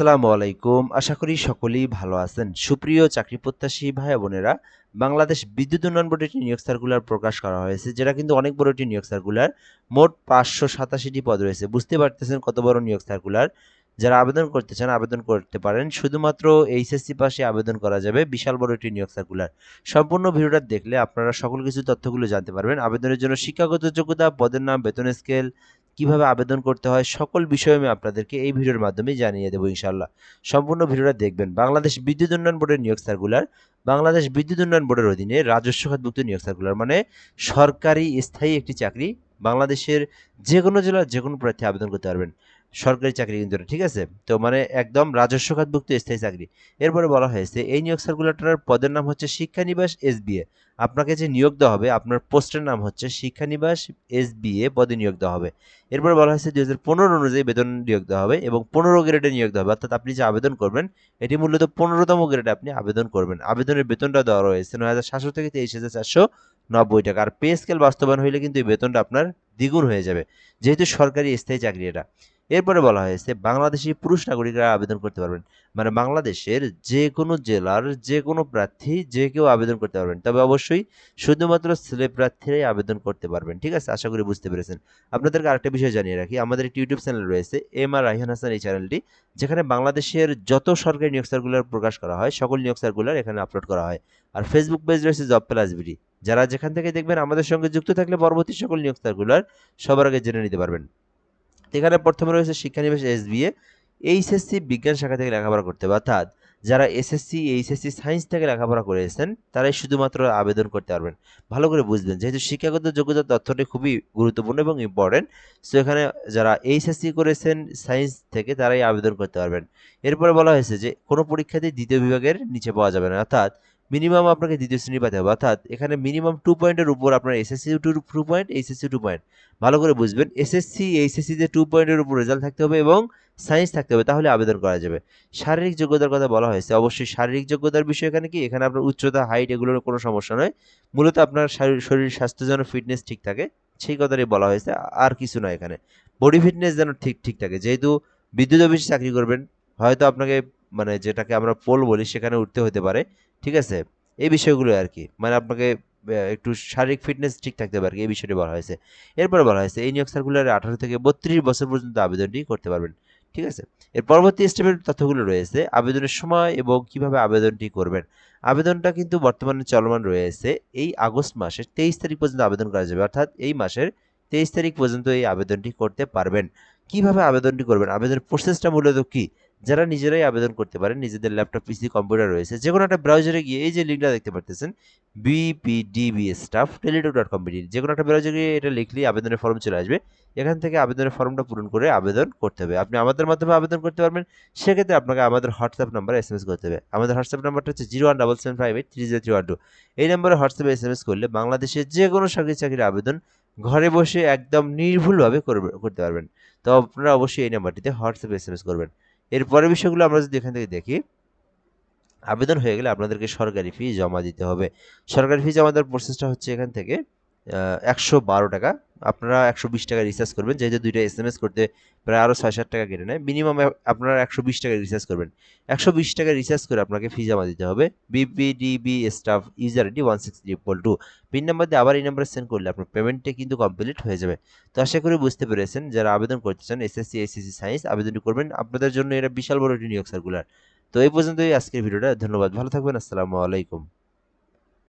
আসসালামু আলাইকুম। আশা করি সকলেই ভালো আছেন। সুপ্রিয় চাকরি প্রত্যাশী ভাই বোনেরা, বাংলাদেশ বিদ্যুৎ উন্নয়ন বোর্ডে একটি নিয়োগ সার্কুলার প্রকাশ করা হয়েছে, যেটা কিন্তু অনেক বড় একটি নিয়োগ সার্কুলার। মোট 587টি পদ রয়েছে। বুঝতে পারতেছেন কত বড় নিয়োগ সার্কুলার। যারা আবেদন করতে চান আবেদন করতে পারেন। শুধুমাত্র এইচএসসি পাশে আবেদন করা যাবে। বিশাল বড় একটি নিয়োগ সার্কুলার। সম্পূর্ণ ভিডিওটা দেখলে আপনারা সকল কিছু তথ্যগুলো জানতে পারবেন। আবেদনের জন্য শিক্ষাগত যোগ্যতা, পদের নাম, বেতন স্কেল, কিভাবে আবেদন করতে হয়, সকল বিষয় আমি আপনাদেরকে এই ভিডিওর মাধ্যমে জানিয়ে দেবো ইনশাল্লাহ। সম্পূর্ণ ভিডিওটা দেখবেন। বাংলাদেশ বিদ্যুৎ উন্নয়ন বোর্ডের নিয়োগ সার্কুলার। বাংলাদেশ বিদ্যুৎ উন্নয়ন বোর্ডের অধীনে রাজস্ব খাতভুক্ত নিয়োগ সার্কুলার, মানে সরকারি স্থায়ী একটি চাকরি। বাংলাদেশের যে কোনো জেলার যে কোনো প্রার্থী আবেদন করতে পারবেন। সরকারি চাকরি কিন্তু এটা, ঠিক আছে? তো মানে একদম রাজস্ব খাতভুক্ত স্থায়ী চাকরি। এরপরে বলা হয়েছে এই নিয়োগ সার্কুলারটার পদের নাম হচ্ছে শিক্ষানিবাস এসবিএ। আপনাকে যে নিয়োগ দেওয়া হবে, আপনার পোস্টের নাম হচ্ছে শিক্ষানিবাস এসবিএ পদে নিয়োগ দেওয়া হবে। এরপর বলা হয়েছে 2015 অনুযায়ী বেতন নিয়োগ দেওয়া হবে এবং 15 গ্রেডে নিয়োগ দেওয়া হবে। অর্থাৎ আপনি যে আবেদন করবেন এটি মূলত 15তম গ্রেডে আপনি আবেদন করবেন। আবেদনের বেতনটা দেওয়া রয়েছে 9,700 থেকে 23,490 টাকা। আর পে স্কেল বাস্তবায়ন হইলে কিন্তু এই বেতনটা আপনার দ্বিগুণ হয়ে যাবে, যেহেতু সরকারি স্থায়ী চাকরি এটা। এরপরে বলা হয়েছে বাংলাদেশি পুরুষ নাগরিকরা আবেদন করতে পারবেন। মানে বাংলাদেশের যে কোনো জেলার যে কোনো প্রার্থী যে কেউ আবেদন করতে পারবেন, তবে অবশ্যই শুধুমাত্র ছেলে প্রার্থীরাই আবেদন করতে পারবেন। ঠিক আছে, আশা করি বুঝতে পেরেছেন। আপনাদেরকে আরেকটা বিষয় জানিয়ে রাখি, আমাদের একটি ইউটিউব চ্যানেল রয়েছে, এম আর রাইহান হাসান, এই চ্যানেলটি, যেখানে বাংলাদেশের যত সরকারি নিয়োগ সার্কুলার প্রকাশ করা হয় সকল নিয়োগ সার্কুলার এখানে আপলোড করা হয়। আর ফেসবুক পেজ রয়েছে জব প্লাস বিডি। যারা যেখান থেকে দেখবেন আমাদের সঙ্গে যুক্ত থাকলে পরবর্তী সকল নিয়োগ সার্কুলার সবার আগে জেনে নিতে পারবেন। এখানে প্রথমে রয়েছে শিক্ষানিবাস এসবিএ। এইচএসসি বিজ্ঞান শাখা থেকে লেখাপড়া করতে হবে, অর্থাৎ যারা এসএসসি এইচএসসি সায়েন্স থেকে লেখাপড়া করেছেন তারাই শুধুমাত্র আবেদন করতে পারবেন। ভালো করে বুঝবেন, যেহেতু শিক্ষাগত যোগ্যতার তথ্যটি খুবই গুরুত্বপূর্ণ এবং ইম্পর্টেন্ট। সো এখানে যারা এইচএসসি করেছেন সায়েন্স থেকে তারাই আবেদন করতে পারবেন। এরপরে বলা হয়েছে যে কোনো পরীক্ষাতেই দ্বিতীয় বিভাগের নিচে পাওয়া যাবে না, অর্থাৎ মিনিমাম আপনাকে দ্বিতীয় শ্রেণী পেতে হবে। অর্থাৎ এখানে মিনিমাম 2 পয়েন্টের উপর আপনার এসএসসি 2 পয়েন্ট, এইচএসসি 2 পয়েন্ট। ভালো করে বুঝবেন, এসএসসি এইচএসসি তে 2 পয়েন্টের উপর রেজাল্ট থাকতে হবে এবং সায়েন্স থাকতে হবে, তাহলে আবেদন করা যাবে। শারীরিক যোগ্যতার কথা বলা হয়েছে। অবশ্যই শারীরিক যোগ্যতার বিষয় এখানে কি, এখানে আপনার উচ্চতা, হাইট এগুলোর কোনো সমস্যা নয়। মূলত আপনার শরীর স্বাস্থ্য যেন ফিটনেস ঠিক থাকে সেই কথাটাই বলা হয়েছে, আর কিছু নয় এখানে। বডি ফিটনেস যেন ঠিক ঠিক থাকে, যেহেতু বিদ্যুৎ অফিসে চাকরি করবেন, হয়তো আপনাকে মানে যেটাকে আমরা পোল বলি সেখানে উঠতে হতে পারে। ঠিক আছে, এই বিষয়গুলো আর কি, মানে আপনাকে একটু শারীরিক ফিটনেস ঠিক থাকতে হবে আর কি, এই বিষয়টি বলা হয়েছে। এরপরে বলা হয়েছে এই নিয়োগ সার্কুলারে 18 থেকে 32 বছর পর্যন্ত আবেদনটি করতে পারবেন। ঠিক আছে, এর পরবর্তী স্টেপের তথ্যগুলো রয়েছে আবেদনের সময় এবং কিভাবে আবেদনটি করবেন। আবেদনটা কিন্তু বর্তমানে চলমান রয়েছে। এই আগস্ট মাসের 23 তারিখ পর্যন্ত আবেদন করা যাবে, অর্থাৎ এই মাসের 23 তারিখ পর্যন্ত এই আবেদনটি করতে পারবেন। কিভাবে আবেদনটি করবেন, আবেদনের প্রসেসটা মূলত কি, যারা নিজেরাই আবেদন করতে পারেন, নিজেদের ল্যাপটপ, পিসি, কম্পিউটার রয়েছে, যে কোনো একটা ব্রাউজারে গিয়ে এই যে লিঙ্কটা দেখতে পারতেছেন bpdbstaff.tele2.com, যে কোনো একটা ব্রাউজারে গিয়ে এটা লিখলেই আবেদনের ফর্ম চলে আসবে। এখান থেকে আবেদনের ফর্মটা পূরণ করে আবেদন করতে হবে। আপনি আমাদের মাধ্যমে আবেদন করতে পারবেন। সেক্ষেত্রে আপনাকে আমাদের হোয়াটসঅ্যাপ নাম্বারে এসএমএস করতে হবে। আমাদের হোয়াটসঅ্যাপ নাম্বারটা হচ্ছে 01775830312। এই নাম্বারে হোয়াটসঅ্যাপে এসএমএস করলে বাংলাদেশের যে কোনো সরকারি চাকরির আবেদন ঘরে বসে একদম নির্ভুলভাবে করতে পারবেন। তো আপনারা অবশ্যই এই নাম্বারটিতে হোয়াটসঅ্যাপে এসএমএস করবেন। এর পরের বিষয়গুলো আমরা যদি এখান থেকে দেখি, আবেদন হয়ে গেলে আপনাদেরকে সরকারি ফি জমা দিতে হবে। সরকারি ফি জমা দেওয়ার প্রসেসটা হচ্ছে এখান থেকে 112 টাকা। আপনারা 120 টাকা রিচার্জ করবেন, যেহেতু দুইটা এসএমএস করতে প্রায় আরও 6-7 টাকা কেটে নেয়। মিনিমাম আপনারা 120 টাকা রিচার্জ করবেন। 120 টাকা রিচার্জ করে আপনাকে ফি জমা দিতে হবে। BPDB staff user ID 16322 pin number দিয়ে আবার এই নাম্বারে সেন্ড করলে আপনার পেমেন্টটা কিন্তু কমপ্লিট হয়ে যাবে। তো আশা করি বুঝতে পেরেছেন, যারা আবেদন করতে চান এসএসসি এইচএসসি সায়েন্স আবেদনটি করবেন। আপনাদের জন্য এটা বিশাল বড় একটি নিয়োগ সার্কুলার। তো এই পর্যন্তই আজকের ভিডিওটা। ধন্যবাদ, ভালো থাকবেন, আসসালামু আলাইকুম।